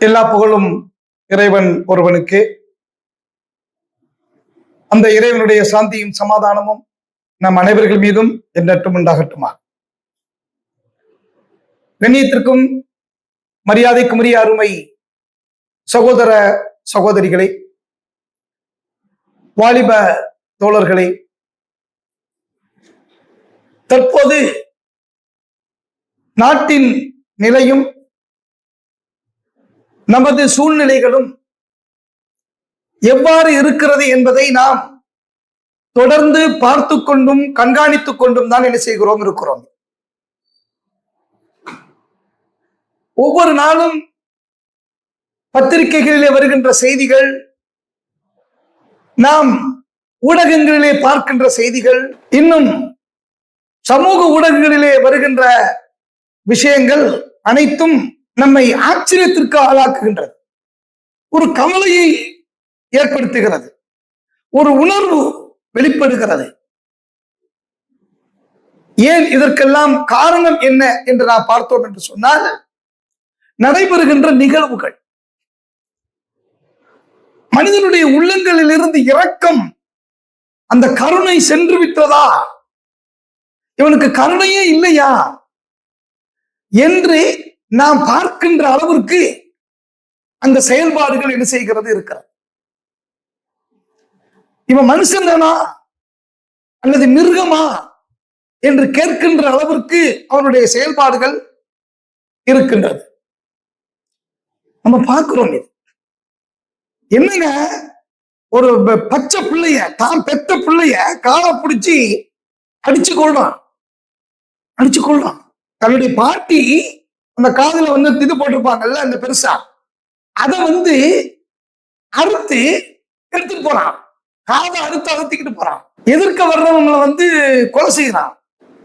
எல்லா புகழும் இறைவன் ஒருவனுக்கு. அந்த இறைவனுடைய சாந்தியும் சமாதானமும் நம் அனைவர்கள் மீதும் என்றும் உண்டாகட்டுமா. கண்ணியத்திற்கும் மரியாதைக்கும் உரிய அருமை சகோதர சகோதரிகளை, வாலிப தோழர்களை, தற்போது நாட்டின் நிலையும் நமது சூழ்நிலைகளும் எவ்வாறு இருக்கிறது என்பதை நாம் தொடர்ந்து பார்த்து கொண்டும் கண்காணித்துக் கொண்டும் தான் என்ன செய்கிறோம் இருக்கிறோம். ஒவ்வொரு நாளும் பத்திரிகைகளிலே வருகின்ற செய்திகள், நாம் ஊடகங்களிலே பார்க்கின்ற செய்திகள், இன்னும் சமூக ஊடகங்களிலே வருகின்ற விஷயங்கள் அனைத்தும் நம்மை ஆச்சரியத்திற்கு ஆளாக்குகின்றது. ஒரு கவலையை ஏற்படுத்துகிறது, ஒரு உணர்வு வெளிப்படுகிறது. ஏன் இதற்கெல்லாம் காரணம் என்ன என்று நாம் பார்த்தோம் என்று சொன்னால், நடைபெறுகின்ற நிகழ்வுகள், மனிதனுடைய உள்ளங்களில் இருந்து இரக்கம், அந்த கருணை சென்று விட்டதா, இவனுக்கு கருணையே இல்லையா என்று நாம் பார்க்கின்ற அளவிற்கு அந்த செயல்பாடுகள் என்ன செய்கிறது இருக்கிறது. இவன் மனுஷன் தானா அல்லது மிருகமா என்று கேட்கின்ற அளவிற்கு அவனுடைய செயல்பாடுகள் இருக்கின்றது. நம்ம பார்க்கிறோம். இது என்னங்க, ஒரு பச்சை பிள்ளைய, தான் பெத்த பிள்ளைய காலை பிடிச்சி அடிச்சு கொள்றான். தன்னுடைய பாட்டி அந்த காதுல இது போட்டிருப்பாங்கல்ல, அந்த பெருசா, அதை அறுத்து எடுத்துட்டு போறான். காதை அறுத்துக்கிட்டு போறான். எதிர்க்க வர்றவங்களை கொலை செய்யறான்,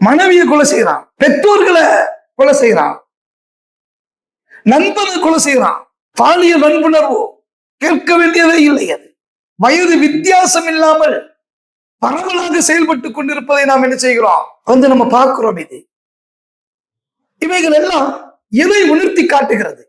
மனைவியை கொலை செய்யறான், பெற்றோர்களை கொலை செய்யறான், நண்பனை கொலை செய்யறான். பாலியல் வன்புணர்வு கேட்க வேண்டியதே இல்லை. அது வயது வித்தியாசம் இல்லாமல் பரவலாக செயல்பட்டு கொண்டிருப்பதை நாம் என்ன செய்கிறோம், நம்ம பார்க்கிறோம். இவைகள் எல்லாம் எதை உணர்த்தி காட்டுகிறது,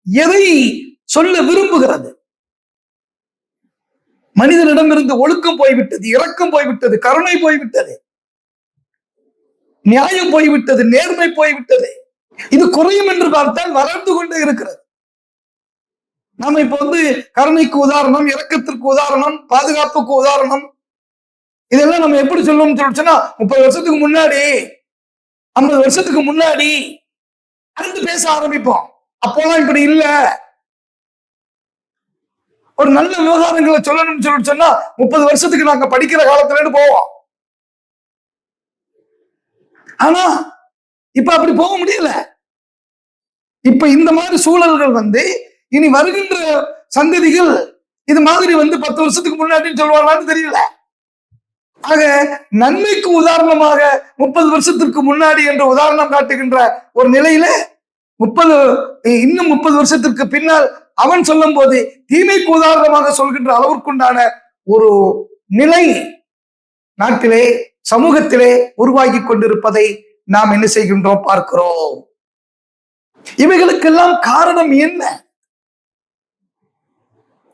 எதை சொல்ல விரும்புகிறது? மனிதனிடமிருந்து ஒழுக்கம் போய்விட்டது, இரக்கம் போய்விட்டது, கருணை போய்விட்டது, நியாயம் போய்விட்டது, நேர்மை போய்விட்டது. இது குறையும் என்று பார்த்தால் வளர்ந்து கொண்டே இருக்கிறது. நாம இப்ப கருணைக்கு உதாரணம், இரக்கத்திற்கு உதாரணம், பாதுகாப்புக்கு உதாரணம், இதெல்லாம் நம்ம எப்படி சொல்லணும்னு சொல்லிச்சுன்னா, 30 வருஷத்துக்கு முன்னாடி, 50 வருஷத்துக்கு முன்னாடி அறிந்து பேச ஆரம்பிப்போம். அப்போலாம் இப்படி இல்ல. ஒரு நல்ல விவகாரங்களை சொல்லணும்னு சொல்லி சொன்னா 30 வருஷத்துக்கு நாங்க படிக்கிற காலத்துல போவோம். ஆனா இப்ப அப்படி போக முடியல. இப்ப இந்த மாதிரி சூழல்கள் இனி வருகின்ற சந்ததிகள் இது மாதிரி 10 வருஷத்துக்கு முன்னாடின்னு சொல்லுவாங்களான்னு தெரியல. ஆக நன்மைக்கு உதாரணமாக 30 வருஷத்திற்கு முன்னாடி என்று உதாரணம் காட்டுகின்ற ஒரு நிலையில இன்னும் 30 வருஷத்திற்கு பின்னால் அவன் சொல்லும் போது தீமைக்கு உதாரணமாக சொல்கின்ற அளவிற்குண்டான ஒரு நிலை நாட்டிலே, சமூகத்திலே உருவாகி கொண்டிருப்பதை நாம் என்ன செய்கின்றோம், பார்க்கிறோம். இவைகளுக்கெல்லாம் காரணம் என்ன?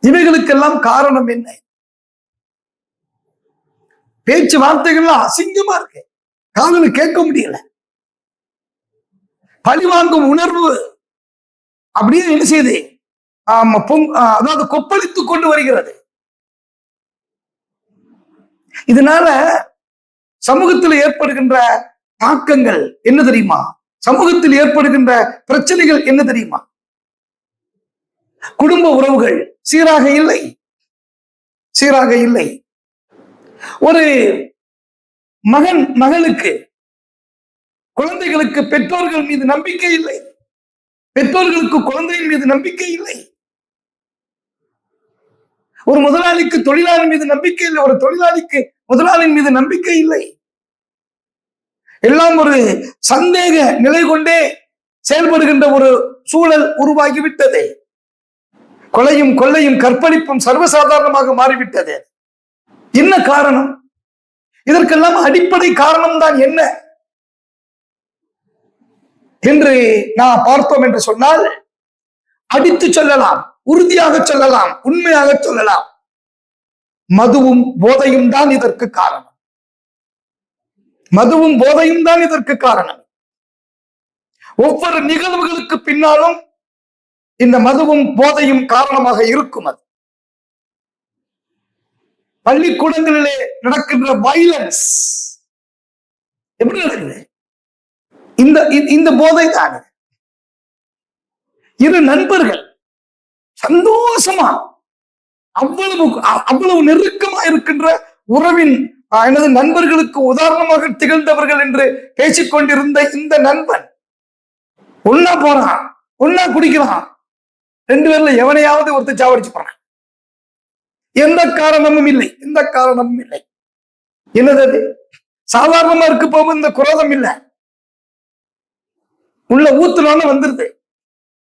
இவைகளுக்கெல்லாம் காரணம் என்ன? பேச்சு வார்த்தைகள்லாம் அசிங்கமா இருக்கு, காதுல கேட்க முடியல. பழிவாங்கும் உணர்வு அப்படியே என்ன செய்யுது, அதாவது கொப்பளித்துக் கொண்டு வருகிறது. இதனால சமூகத்தில் ஏற்படுகின்ற தாக்கங்கள் என்ன தெரியுமா? சமூகத்தில் ஏற்படுகின்ற பிரச்சனைகள் என்ன தெரியுமா? குடும்ப உறவுகள் சீராக இல்லை. ஒரு மகனுக்கு, குழந்தைகளுக்கு பெற்றோர்கள் மீது நம்பிக்கை இல்லை, பெற்றோர்களுக்கு குழந்தையின் மீது நம்பிக்கை இல்லை. ஒரு முதலாளிக்கு தொழிலாளி மீது நம்பிக்கை இல்லை, ஒரு தொழிலாளிக்கு முதலாளியின் மீது நம்பிக்கை இல்லை. எல்லாம் ஒரு சந்தேக நிலை கொண்டே செயல்படுகின்ற ஒரு சூழல் உருவாகிவிட்டது. கொலையும் கொள்ளையும் கற்பழிப்பும் சர்வசாதாரணமாக மாறிவிட்டது. என்ன காரணம்? இதற்கெல்லாம் அடிப்படை காரணம் தான் என்ன என்று நான் பார்த்தோம் என்று சொன்னால், அடித்து சொல்லலாம், உறுதியாக சொல்லலாம், உண்மையாக சொல்லலாம். மதுவும் போதையும் தான் இதற்கு காரணம். மதுவும் போதையும் தான் இதற்கு காரணம். ஒவ்வொரு நிகழ்வுகளுக்கு பின்னாலும் இந்த மதுவும் போதையும் காரணமாக இருக்கும். அது பள்ளிக்கூடங்களிலே நடக்கின்ற வயலன்ஸ் எப்படி நடக்குது? இந்த போதை தான். இரு நண்பர்கள் சந்தோஷமா அவ்வளவு நெருக்கமா இருக்கின்ற உறவின் எனது நண்பர்களுக்கு உதாரணமாக திகழ்ந்தவர்கள் என்று பேசிக்கொண்டிருந்த இந்த நண்பன் ஒன்னா போறான், ஒன்னா குடிக்கிறான், 2 பேர்ல எவனையாவது ஒருத்தர் சாவடிச்சு போறான். எந்த காரணமும் இல்லை, எந்த காரணமும் இல்லை. என்னது சாதாரணமா இருக்கு போகும் இந்த குரோதம் இல்லை, உள்ள ஊத்துனோன்னு வந்துருது.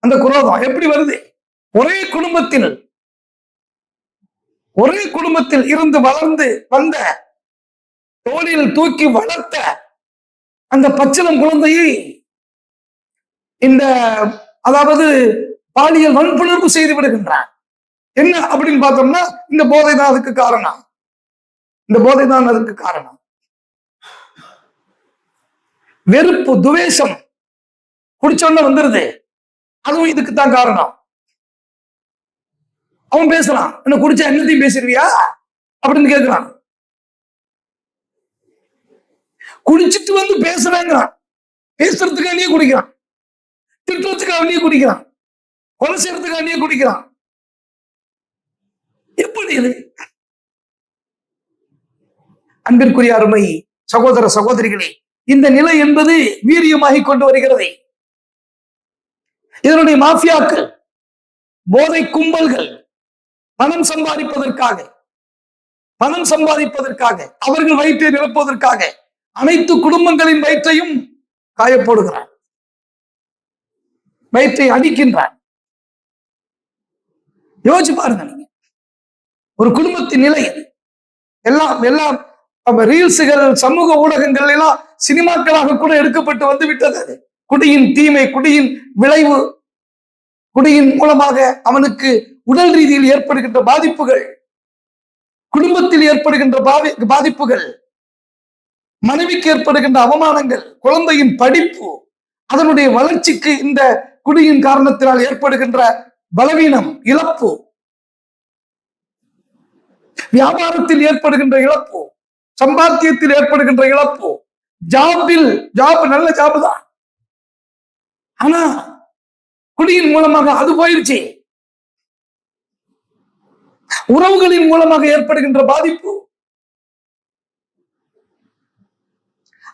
அந்த குரோதம் எப்படி வருது? ஒரே குடும்பத்தில் இருந்து வளர்ந்து வந்த, தோளில் தூக்கி வளர்த்த அந்த பச்சிளம் குழந்தையை இந்த அதாவது பாலியல் வன்புணர்வு செய்து விடுகின்றான். என்ன அப்படின்னு பார்த்தோம்னா இந்த போதை தான் அதுக்கு காரணம். இந்த போதை தான் அதுக்கு காரணம். வெறுப்பு, துவேஷம் குடிச்சோன்னு வந்துருது, அதுவும் இதுக்கு தான் காரணம். அவன் பேசுறான், என்ன குடிச்சா என்னத்தையும் பேசிடுவியா அப்படின்னு கேட்கிறான். குடிச்சிட்டு வந்து பேசுறாங்கிறான், பேசுறதுக்காண்டியே குடிக்கிறான், திட்டுறதுக்காண்டியே குடிக்கிறான், கொலை செய்யறதுக்காண்டியே குடிக்கிறான். எப்படி இது? அன்பிற்குரிய அருமை சகோதர சகோதரிகளே, இந்த நிலை என்பது வீரியமாகி கொண்டு வருகிறது. இதனுடைய மாஃபியாக்கள், போதை கும்பல்கள் பணம் சம்பாதிப்பதற்காக அவர்கள் வயிற்றை நிரப்புவதற்காக அனைத்து குடும்பங்களின் வயிற்றையும் காயப்போடுகிறார், வயிற்றை அடிக்கின்றார். யோசிச்சு பாருங்க, நீங்க ஒரு குடும்பத்தின் நிலை எல்லாம் ரீல்ஸுகள், சமூக ஊடகங்கள் எல்லாம் சினிமாக்களாக கூட எடுக்கப்பட்டு வந்து விட்டது. அது குடியின் தீமை, குடியின் விளைவு, குடியின் மூலமாக அவனுக்கு உடல் ரீதியில் ஏற்படுகின்ற பாதிப்புகள், குடும்பத்தில் ஏற்படுகின்ற பாதிப்புகள், மனைவிக்கு ஏற்படுகின்ற அவமானங்கள், குழந்தையின் படிப்பு, அதனுடைய வளர்ச்சிக்கு இந்த குடியின் காரணத்தினால் ஏற்படுகின்ற பலவீனம், இழப்பு, வியாபாரத்தில் ஏற்படுகின்ற இழப்பு, சம்பாத்தியத்தில் ஏற்படுகின்ற இழப்பு, ஜாப் நல்ல ஜாப் தான், ஆனா குடியின் மூலமாக அது போயிருச்சு. உறவுகளின் மூலமாக ஏற்படுகின்ற பாதிப்பு.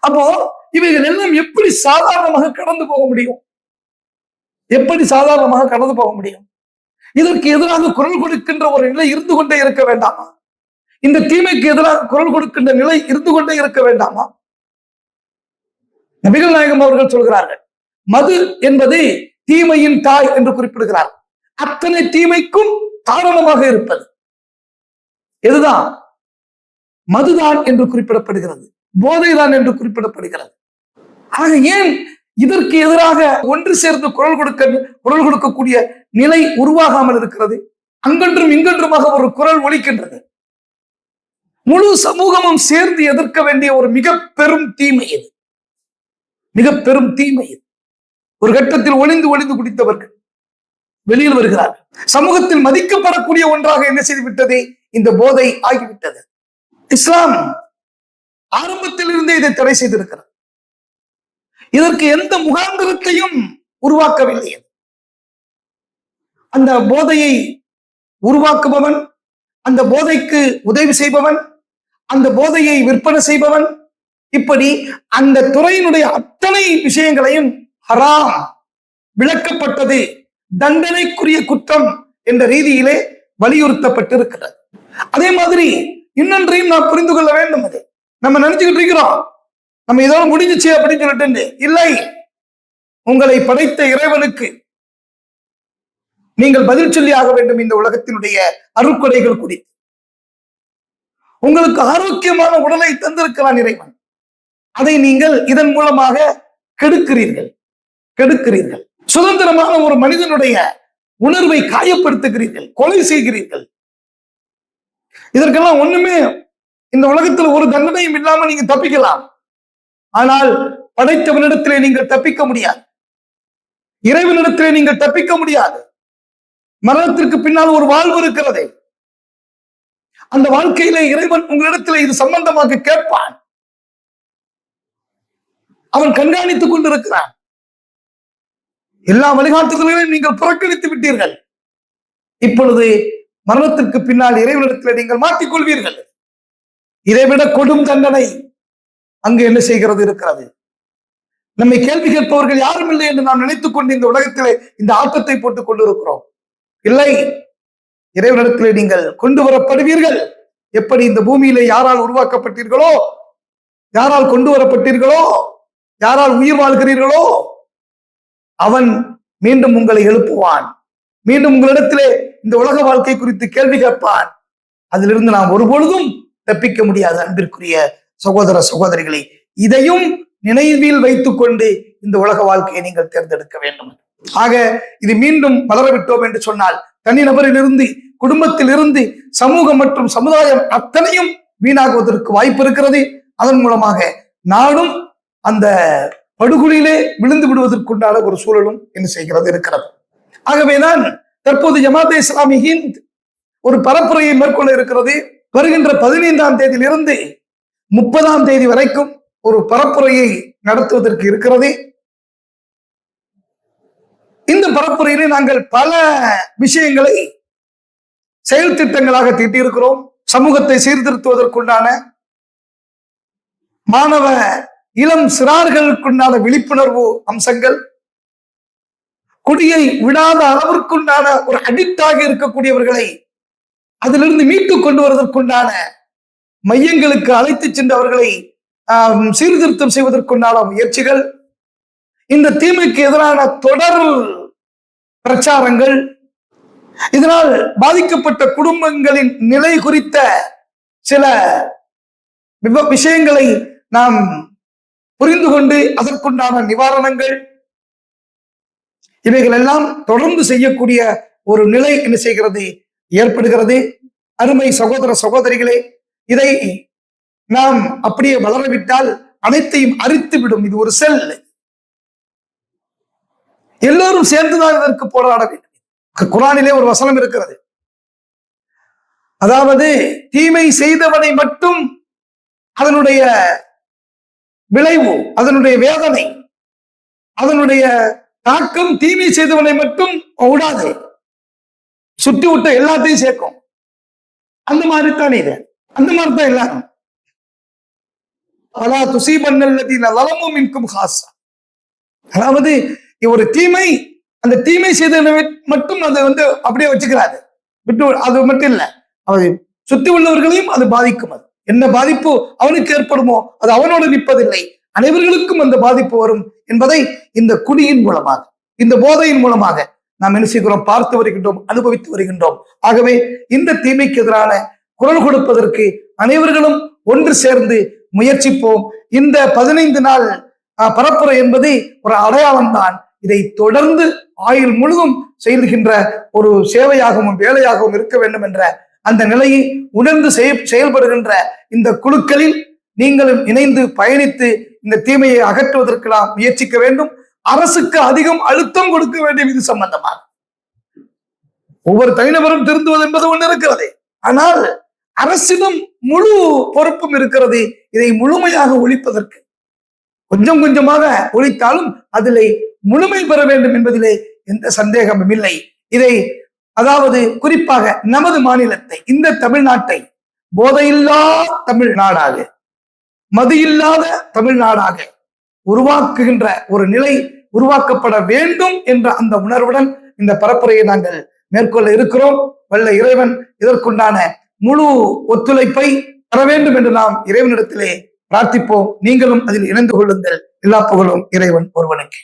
அப்போ இவைகள் எல்லாம் எப்படி சாதாரணமாக கடந்து போக முடியும்? எப்படி சாதாரணமாக கடந்து போக முடியும்? இதற்கு எதிராக குரல் கொடுக்கின்ற ஒரு நிலை இருந்து கொண்டே இருக்க வேண்டாமா? இந்த தீமைக்கு எதிராக குரல் கொடுக்கின்ற நிலை இருந்து கொண்டே இருக்க வேண்டாமா? நபிகள் நாயகம் அவர்கள் சொல்கிறார்கள், மது என்பது தீமையின் தாய் என்று குறிப்பிடுகிறார். அத்தனை தீமைக்கும் காரணமாக இருப்பது எதுதான்? மதுதான் என்று குறிப்பிடப்படுகிறது, போதைதான் என்று குறிப்பிடப்படுகிறது. ஆக ஏன் இதற்கு எதிராக ஒன்று சேர்ந்து குரல் கொடுக்கக்கூடிய நிலை உருவாகாமல் இருக்கிறது? அங்கன்றும் இங்கன்றுமாக ஒரு குரல் ஒலிக்கின்றது. முழு சமூகமும் சேர்ந்து எதிர்க்க வேண்டிய ஒரு மிக பெரும் தீமை இது, மிக பெரும் தீமை இது. ஒரு கட்டத்தில் ஒளிந்து குடித்தவர்கள் வெளியில் வருகிறார்கள். சமூகத்தில் மதிக்கப்படக்கூடிய ஒன்றாக என்ன செய்து விட்டது? இந்த போதை ஆகிவிட்டது. இஸ்லாம் ஆரம்பத்தில் இருந்தே இதை தடை செய்திருக்கிறது. இதற்கு எந்த முகாந்திரத்தையும் உருவாக்கவில்லை. அந்த போதையை உருவாக்குபவன், அந்த போதைக்கு உதவி செய்பவன், அந்த போதையை விற்பனை செய்பவன், இப்படி அந்த துறையினுடைய அத்தனை விஷயங்களையும் ஹராம், விளக்கப்பட்டது, தண்டனைக்குரிய குற்றம் என்ற ரீதியிலே வலியுறுத்தப்பட்டிருக்கிறது. அதே மாதிரி இன்னொன்றையும் நாம் புரிந்து கொள்ள வேண்டும். அது நம்ம நினைச்சுக்கிட்டு இருக்கிறோம், நம்ம இதோட முடிஞ்சிச்சு அப்படின்னு சொல்லிட்டு. இல்லை, உங்களை படைத்த இறைவனுக்கு நீங்கள் பதில் சொல்லி ஆக வேண்டும். இந்த உலகத்தினுடைய அருட்கொடைகள் குறித்து உங்களுக்கு ஆரோக்கியமான உடலை தந்திருக்கிறான் இறைவன். அதை நீங்கள் இதன் மூலமாக கெடுக்கிறீர்கள். சுதந்திரமான ஒரு மனிதனுடைய உணர்வை காயப்படுத்துகிறீர்கள், கொலை செய்கிறீர்கள். இதற்கெல்லாம் ஒண்ணுமே இந்த உலகத்தில் ஒரு தண்டனையும் இல்லாம நீங்க தப்பிக்கலாம். ஆனால் படைத்தவனிடத்திலே நீங்கள் தப்பிக்க முடியாது. இறைவனிடத்திலே நீங்கள் தப்பிக்க முடியாது. மரணத்திற்கு பின்னால் ஒரு வாழ்வு இருக்கிறது. அந்த வாழ்க்கையில இறைவன் உங்களிடத்தில் இது சம்பந்தமாக கேட்பான். அவன் கண்காணித்துக் கொண்டிருக்கிறான். எல்லா வழிகாட்டுதல்களையும் நீங்கள் புறக்கணித்து விட்டீர்கள். இப்பொழுது மரணத்திற்கு பின்னால் இறைவனிடத்தில் நீங்கள் மாட்டிக்கொள்வீர்கள். இதைவிட கொடும் தண்டனை அங்கு என்ன செய்கிறது இருக்கிறது. நம்மை கேள்வி கேட்பவர்கள் யாரும் இல்லை என்று நாம் நினைத்துக் கொண்டு இந்த உலகத்திலே இந்த ஆட்டத்தை போட்டுக் கொண்டிருக்கிறோம். இல்லை, இறைவனிடத்திலே நீங்கள் கொண்டு வரப்படுவீர்கள். எப்படி இந்த பூமியிலே யாரால் உருவாக்கப்பட்டீர்களோ, யாரால் கொண்டு வரப்பட்டீர்களோ, யாரால் உயிர் வாழ்கிறீர்களோ, அவன் மீண்டும் உங்களை எழுப்புவான். மீண்டும் உங்களிடத்திலே இந்த உலக வாழ்க்கை குறித்து கேள்வி கேட்பான். அதிலிருந்து நாம் ஒருபொழுதும் தப்பிக்க முடியாது. அன்பிற்குரிய சகோதர சகோதரிகளை, இதையும் நினைவில் வைத்துக் கொண்டு இந்த உலக வாழ்க்கையை நீங்கள் தேர்ந்தெடுக்க வேண்டும். ஆக இது மீண்டும் வளரவிட்டோம் என்று சொன்னால் தனிநபரிலிருந்து, குடும்பத்தில் இருந்து, சமூகம் மற்றும் சமுதாயம் அத்தனையும் வீணாகுவதற்கு வாய்ப்பு இருக்கிறது. அதன் மூலமாக நாடும் அந்த படுகொலியிலே விழுந்து விடுவதற்குண்டான ஒரு சூழலும் என்ன செய்கிறது இருக்கிறது. ஆகவேதான் தற்போது ஜமாத் இஸ்லாமி ஹிந்த் ஒரு பரப்புரையை மேற்கொள்ள இருக்கிறது. வருகின்ற 15ஆம் தேதியிலிருந்து 30ஆம் தேதி வரைக்கும் ஒரு பரப்புரையை நடத்துவதற்கு இருக்கிறது. இந்த பரப்புரையிலே நாங்கள் பல விஷயங்களை செயல் திட்டங்களாக தீட்டியிருக்கிறோம். சமூகத்தை சீர்திருத்துவதற்குண்டான, மாணவ இளம் சிறார்களுக்குண்டான விழிப்புணர்வு அம்சங்கள், குடியை விடாத அளவிற்குண்டான ஒரு அடிக்டாக இருக்கக்கூடியவர்களை அதிலிருந்து மீட்டுக் கொண்டு வருவதற்குண்டான மையங்களுக்கு அழைத்து சென்று அவர்களை சீர்திருத்தம் செய்வதற்குண்டான முயற்சிகள், இந்த தீமைக்கு எதிரான தொடர் பிரச்சாரங்கள், இதனால் பாதிக்கப்பட்ட குடும்பங்களின் நிலை குறித்த சில விஷயங்களை நாம் புரிந்து கொண்டு அதற்குண்டான நிவாரணங்கள், இவைகள் எல்லாம் தொடர்ந்து செய்யக்கூடிய ஒரு நிலை என்ன செய்கிறது, ஏற்படுகிறது. அருமை சகோதர சகோதரிகளே, இதை நாம் அப்படியே வளரவிட்டால் அனைத்தையும் அரித்துவிடும். இது ஒரு செல். எல்லோரும் சேர்ந்துதான் இதற்கு போராட வேண்டும். குர்ஆனிலே ஒரு வசனம் இருக்கிறது. அதாவது தீமை செய்தவனை மட்டும் அதனுடைய விளைவு, அதனுடைய வேதனை, அதனுடைய தாக்கம் தீமை செய்தவனை மட்டும் விடாது, சுட்டி விட்ட எல்லாத்தையும் சேர்க்கும். அந்த மாதிரி தான் இது, அந்த மாதிரி தான் எல்லாரும். அலா துஸீபன்னல்லதீன ஸலமூ மின்கும் ஹாஸா. அதாவது ஒரு தீமை, அந்த தீமை செய்தவனை மட்டும் அது அப்படியே வச்சுக்கிறாரு, விட்டு அது மட்டும் இல்ல, அது சுத்தி உள்ளவர்களையும் அது பாதிக்கும். அது என்ன பாதிப்பு அவனுக்கு ஏற்படுமோ அது அவனோடு நிற்பதில்லை, அனைவர்களுக்கும் அந்த பாதிப்பு வரும் என்பதை இந்த குடியின் மூலமாக, இந்த போதையின் மூலமாக நாம் என்ன செய்கிறோம், பார்த்து வருகின்றோம், அனுபவித்து வருகின்றோம். ஆகவே இந்த தீமைக்கு எதிரான குரல் கொடுப்பதற்கு அனைவர்களும் ஒன்று சேர்ந்து முயற்சிப்போம். இந்த 15 நாள் பரப்புரை என்பது ஒரு அடையாளம் தான். இதை தொடர்ந்து ஆயுள் முழுதும் செய்கின்ற ஒரு சேவையாகவும் வேலையாகவும் இருக்க வேண்டும் என்ற அந்த நிலையை உணர்ந்து செயல்படுகின்ற இந்த குழுக்களில் நீங்களும் இணைந்து பயணித்து இந்த தீமையை அகற்றுவதற்கு நாம் முயற்சிக்க வேண்டும். அரசுக்கு அதிகம் அழுத்தம் கொடுக்க வேண்டும். இது சம்பந்தமாக ஒவ்வொரு தனிநபரும் திருந்துவது என்பது ஒன்று இருக்கிறது. ஆனால் அரசிடம் முழு பொறுப்பும் இருக்கிறது. இதை முழுமையாக ஒழிப்பதற்கு கொஞ்சம் கொஞ்சமாக ஒழித்தாலும் அதிலே முழுமை பெற வேண்டும் என்பதிலே எந்த சந்தேகமும் இல்லை. இதை அதாவது குறிப்பாக நமது மாநிலத்தை, இந்த தமிழ்நாட்டை போதையில்லா தமிழ்நாடாக, மது இல்லாத தமிழ்நாடாக உருவாக்குகின்ற ஒரு நிலை உருவாக்கப்பட வேண்டும் என்ற அந்த உணர்வுடன் இந்த பரப்புரையை நாங்கள் மேற்கொள்ள இருக்கிறோம். வல்ல இறைவன் இதற்குண்டான முழு ஒத்துழைப்பை தர வேண்டும் என்று நாம் இறைவனிடத்திலே பிரார்த்திப்போம். நீங்களும் அதில் இணைந்து கொள்ளுங்கள். எல்லா புகழும் இறைவன் ஒருவனுக்கு.